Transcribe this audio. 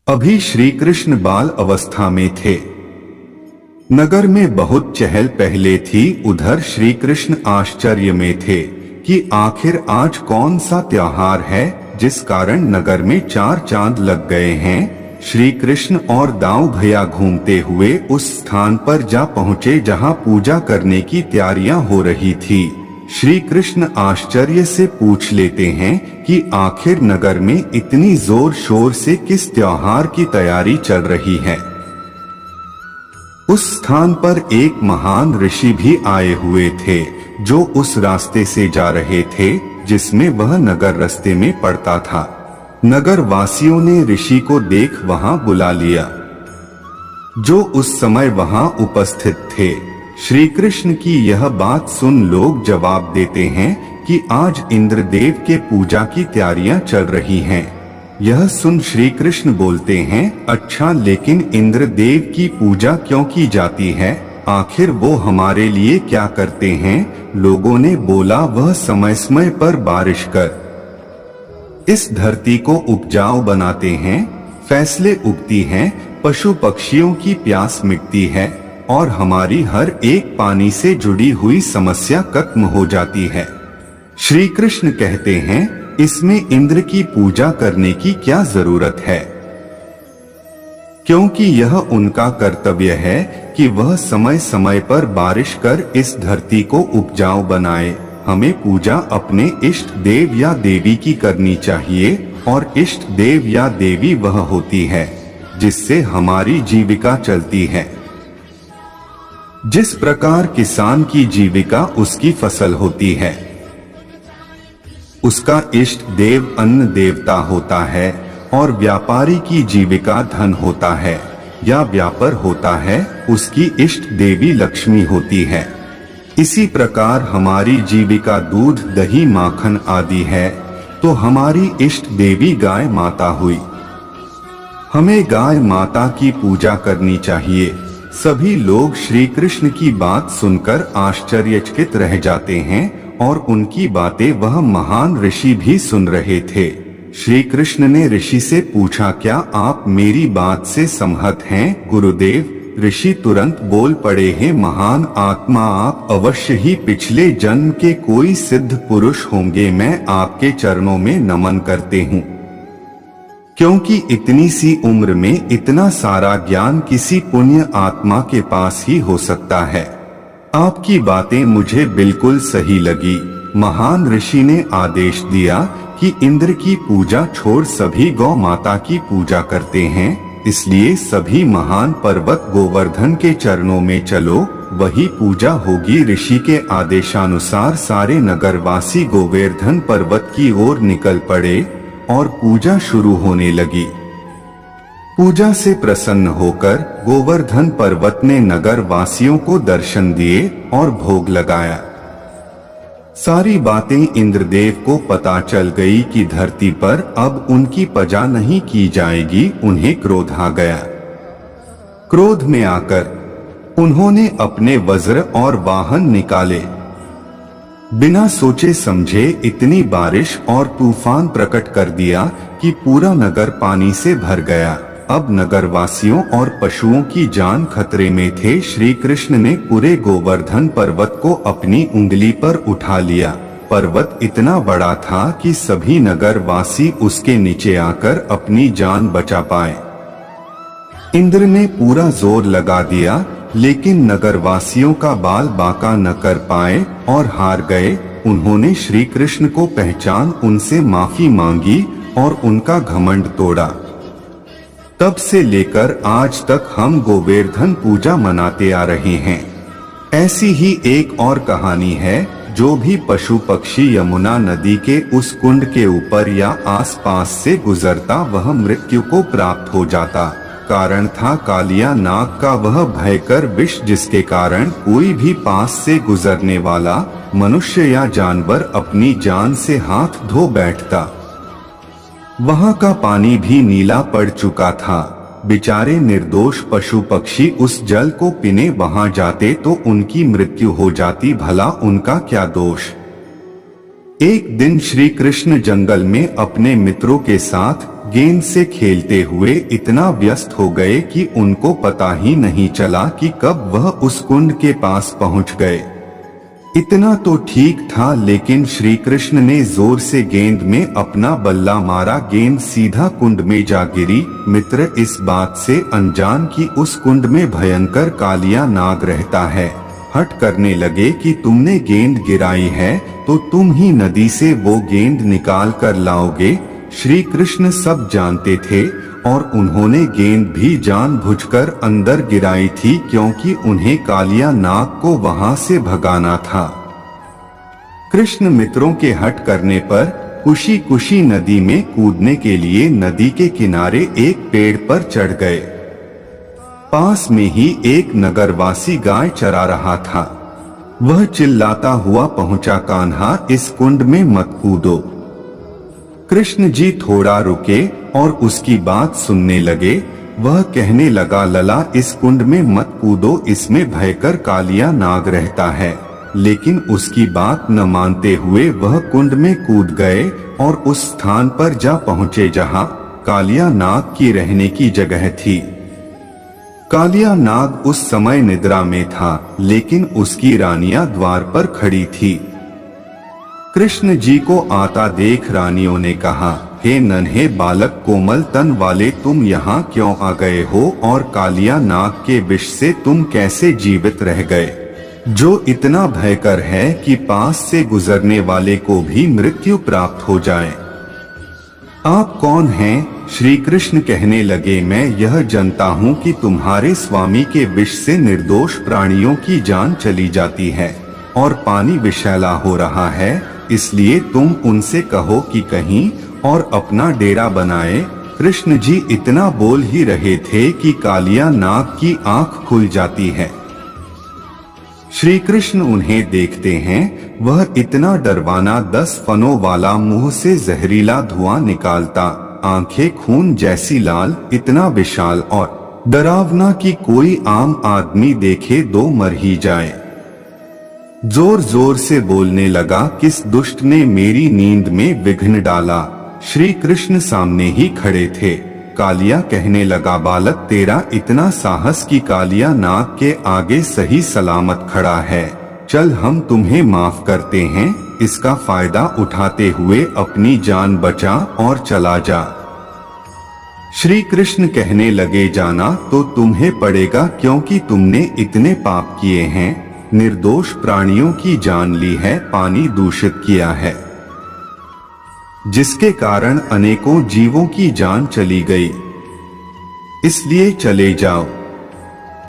अभी श्री कृष्ण बाल अवस्था में थे। नगर में बहुत चहल पहले थी। उधर श्री कृष्ण आश्चर्य में थे कि आखिर आज कौन सा त्योहार है जिस कारण नगर में 4 चांद लग गए हैं। श्री कृष्ण और दाऊ भैया घूमते हुए उस स्थान पर जा पहुँचे जहाँ पूजा करने की तैयारियां हो रही थी। श्री कृष्ण आश्चर्य से पूछ लेते हैं कि आखिर नगर में इतनी जोर शोर से किस त्योहार की तैयारी चल रही है। उस स्थान पर एक महान ऋषि भी आए हुए थे जो उस रास्ते से जा रहे थे जिसमें वह नगर रास्ते में पड़ता था। नगर वासियों ने ऋषि को देख वहां बुला लिया जो उस समय वहां उपस्थित थे। श्री कृष्ण की यह बात सुन लोग जवाब देते हैं कि आज इंद्रदेव के पूजा की तैयारियां चल रही हैं। यह सुन श्री कृष्ण बोलते हैं, अच्छा, लेकिन इंद्रदेव की पूजा क्यों की जाती है? आखिर वो हमारे लिए क्या करते हैं? लोगों ने बोला, वह समय समय पर बारिश कर इस धरती को उपजाऊ बनाते हैं, फसलें उगती हैं, पशु पक्षियों की प्यास मिटती है और हमारी हर एक पानी से जुड़ी हुई समस्या खत्म हो जाती है। श्री कृष्ण कहते हैं, इसमें इंद्र की पूजा करने की क्या जरूरत है, क्योंकि यह उनका कर्तव्य है कि वह समय समय पर बारिश कर इस धरती को उपजाऊ बनाए। हमें पूजा अपने इष्ट देव या देवी की करनी चाहिए और इष्ट देव या देवी वह होती है जिससे हमारी जीविका चलती है। जिस प्रकार किसान की जीविका उसकी फसल होती है, उसका इष्ट देव अन्न देवता होता है और व्यापारी की जीविका धन होता है या व्यापार होता है, उसकी इष्ट देवी लक्ष्मी होती है। इसी प्रकार हमारी जीविका दूध, दही, माखन आदि है, तो हमारी इष्ट देवी गाय माता हुई। हमें गाय माता की पूजा करनी चाहिए। सभी लोग श्री कृष्ण की बात सुनकर आश्चर्यचकित रह जाते हैं और उनकी बातें वह महान ऋषि भी सुन रहे थे। श्री कृष्ण ने ऋषि से पूछा, क्या आप मेरी बात से सहमत हैं? गुरुदेव, ऋषि तुरंत बोल पड़े हैं, महान आत्मा, आप अवश्य ही पिछले जन्म के कोई सिद्ध पुरुष होंगे। मैं आपके चरणों में नमन करते हूँ, क्योंकि इतनी सी उम्र में इतना सारा ज्ञान किसी पुण्य आत्मा के पास ही हो सकता है। आपकी बातें मुझे बिल्कुल सही लगी। महान ऋषि ने आदेश दिया कि इंद्र की पूजा छोड़ सभी गौ माता की पूजा करते हैं, इसलिए सभी महान पर्वत गोवर्धन के चरणों में चलो, वही पूजा होगी। ऋषि के आदेशानुसार सारे नगरवासी गोवर्धन पर्वत की ओर निकल पड़े और पूजा शुरू होने लगी। पूजा से प्रसन्न होकर गोवर्धन पर्वत ने नगर वासियों को दर्शन दिए और भोग लगाया। सारी बातें इंद्रदेव को पता चल गई कि धरती पर अब उनकी पूजा नहीं की जाएगी। उन्हें क्रोध आ गया। क्रोध में आकर उन्होंने अपने वज्र और वाहन निकाले। बिना सोचे समझे इतनी बारिश और तूफान प्रकट कर दिया कि पूरा नगर पानी से भर गया। अब नगरवासियों और पशुओं की जान खतरे में थे। श्री कृष्ण ने पूरे गोवर्धन पर्वत को अपनी उंगली पर उठा लिया। पर्वत इतना बड़ा था कि सभी नगरवासी उसके नीचे आकर अपनी जान बचा पाए। इंद्र ने पूरा जोर लगा दिया, लेकिन नगरवासियों का बाल बांका न कर पाए और हार गए। उन्होंने श्री कृष्ण को पहचान उनसे माफी मांगी और उनका घमंड तोड़ा। तब से लेकर आज तक हम गोवर्धन पूजा मनाते आ रहे हैं। ऐसी ही एक और कहानी है, जो भी पशु पक्षी यमुना नदी के उस कुंड के ऊपर या आसपास से गुजरता वह मृत्यु को प्राप्त हो जाता। कारण था कालिया नाग का वह भयंकर विष, जिसके कारण कोई भी पास से गुजरने वाला मनुष्य या जानवर अपनी जान से हाथ धो बैठता। वहां का पानी भी नीला पड़ चुका था। बेचारे निर्दोष पशु पक्षी उस जल को पीने वहां जाते तो उनकी मृत्यु हो जाती, भला उनका क्या दोष। एक दिन श्री कृष्ण जंगल में अपने मित्रों के साथ गेंद से खेलते हुए इतना व्यस्त हो गए कि उनको पता ही नहीं चला कि कब वह उस कुंड के पास पहुंच गए। इतना तो ठीक था, लेकिन श्री कृष्ण ने जोर से गेंद में अपना बल्ला मारा। गेंद सीधा कुंड में जा गिरी। मित्र इस बात से अनजान कि उस कुंड में भयंकर कालिया नाग रहता है, हट करने लगे कि तुमने गेंद गिराई है तो तुम ही नदी से वो गेंद निकाल कर लाओगे। श्री कृष्ण सब जानते थे और उन्होंने गेंद भी जानबूझकर अंदर गिराई थी, क्योंकि उन्हें कालिया नाग को वहां से भगाना था। कृष्ण मित्रों के हट करने पर खुशी खुशी नदी में कूदने के लिए नदी के किनारे एक पेड़ पर चढ़ गए। पास में ही एक नगरवासी गाय चरा रहा था। वह चिल्लाता हुआ पहुंचा, कान्हा इस कुंड में मत कूदो। कृष्ण जी थोड़ा रुके और उसकी बात सुनने लगे। वह कहने लगा, लला इस कुंड में मत कूदो, इसमें भयंकर कालिया नाग रहता है। लेकिन उसकी बात न मानते हुए वह कुंड में कूद गए और उस स्थान पर जा पहुंचे जहां कालिया नाग की रहने की जगह थी। कालिया नाग उस समय निद्रा में था, लेकिन उसकी रानियां द्वार पर खड़ी थी। कृष्ण जी को आता देख रानियों ने कहा, हे नन्हे बालक कोमल तन वाले, तुम यहाँ क्यों आ गए हो और कालिया नाग के विष से तुम कैसे जीवित रह गए, जो इतना भयंकर है कि पास से गुजरने वाले को भी मृत्यु प्राप्त हो जाए। आप कौन हैं? श्री कृष्ण कहने लगे, मैं यह जानता हूँ कि तुम्हारे स्वामी के विष से निर्दोष प्राणियों की जान चली जाती है और पानी विषैला हो रहा है, इसलिए तुम उनसे कहो कि कहीं और अपना डेरा बनाए। कृष्ण जी इतना बोल ही रहे थे कि कालिया नाग की आंख खुल जाती है। श्री कृष्ण उन्हें देखते हैं। वह इतना डरवाना 10 फनों वाला, मुंह से जहरीला धुआं निकालता, आंखें खून जैसी लाल, इतना विशाल और डरावना कि कोई आम आदमी देखे दो मर ही जाए। जोर जोर से बोलने लगा, किस दुष्ट ने मेरी नींद में विघ्न डाला। श्री कृष्ण सामने ही खड़े थे। कालिया कहने लगा, बालक तेरा इतना साहस कि कालिया नाग के आगे सही सलामत खड़ा है, चल हम तुम्हें माफ करते हैं, इसका फायदा उठाते हुए अपनी जान बचा और चला जा। श्री कृष्ण कहने लगे, जाना तो तुम्हें पड़ेगा, क्योंकि तुमने इतने पाप किए हैं, निर्दोष प्राणियों की जान ली है, पानी दूषित किया है, जिसके कारण अनेकों जीवों की जान चली गई, इसलिए चले जाओ।